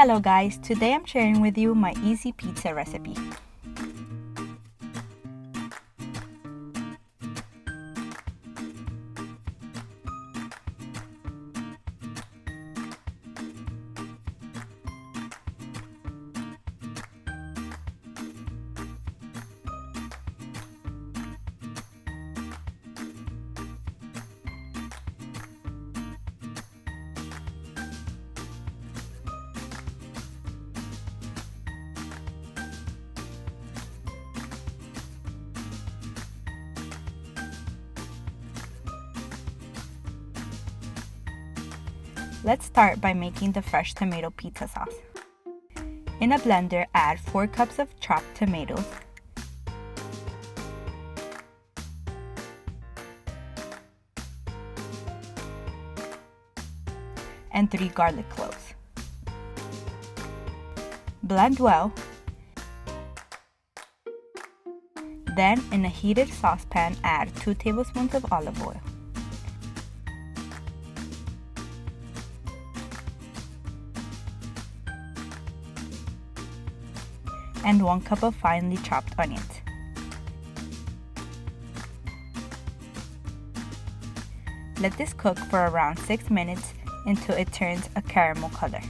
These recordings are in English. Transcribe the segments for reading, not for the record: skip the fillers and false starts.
Hello guys, today I'm sharing with you my easy pizza recipe. Let's start by making the fresh tomato pizza sauce. In a blender, add 4 cups of chopped tomatoes, and 3 garlic cloves. Blend well. Then, in a heated saucepan, add 2 tablespoons of olive oil. And 1 cup of finely chopped onions. Let this cook for around 6 minutes until it turns a caramel color.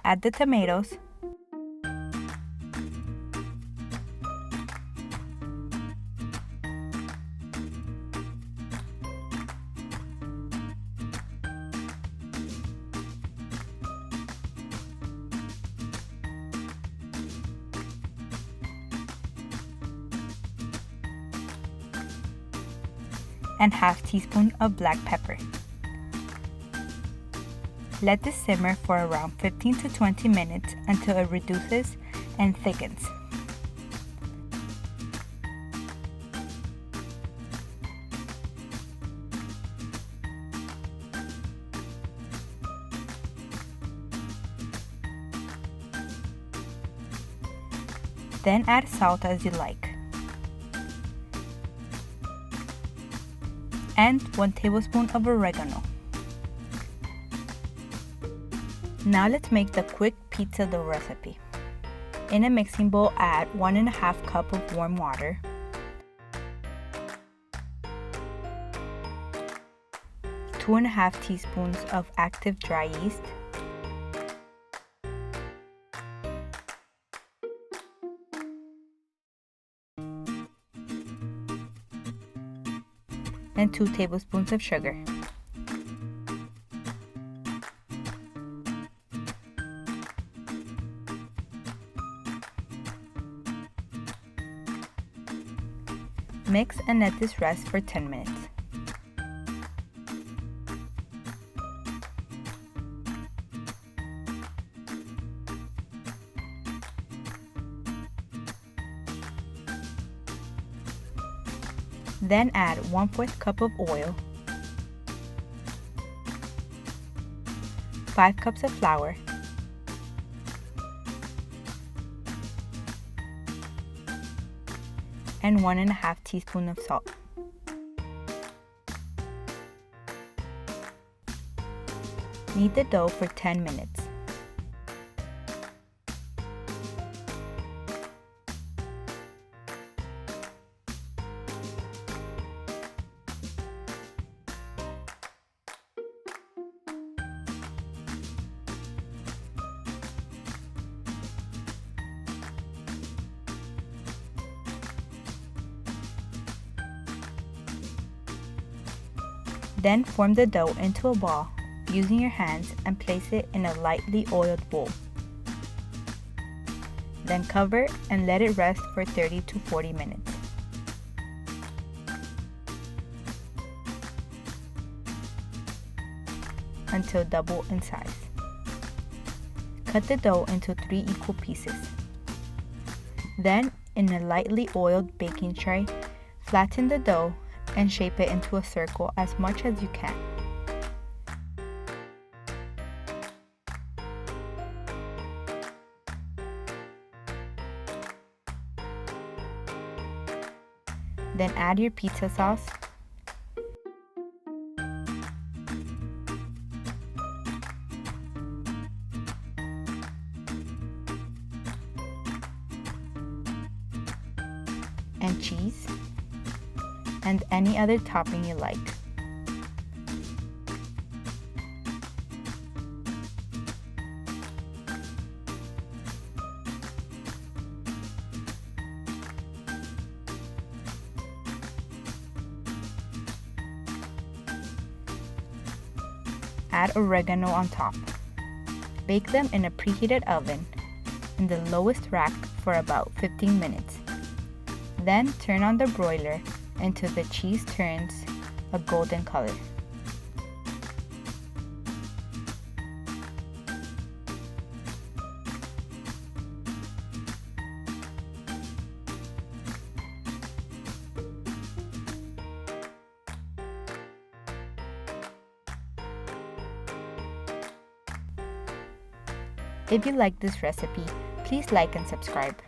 Add the tomatoes, and half teaspoon of black pepper. Let this simmer for around 15 to 20 minutes until it reduces and thickens. Then add salt as you like. And 1 tablespoon of oregano. Now let's make the quick pizza dough recipe. In a mixing bowl, add 1½ cup of warm water, 2½ teaspoons of active dry yeast, and 2 tablespoons of sugar. Mix and let this rest for 10 minutes. Then add 1/4 cup of oil, 5 cups of flour, and 1½ teaspoon of salt. Knead the dough for 10 minutes. Then form the dough into a ball using your hands and place it in a lightly oiled bowl. Then cover and let it rest for 30 to 40 minutes. until double in size. Cut the dough into 3 equal pieces. Then, in a lightly oiled baking tray, flatten the dough and shape it into a circle as much as you can. Then add your pizza sauce, and cheese, and any other topping you like. Add oregano on top. Bake them in a preheated oven in the lowest rack for about 15 minutes. Then turn on the broiler until the cheese turns a golden color. If you like this recipe, please like and subscribe.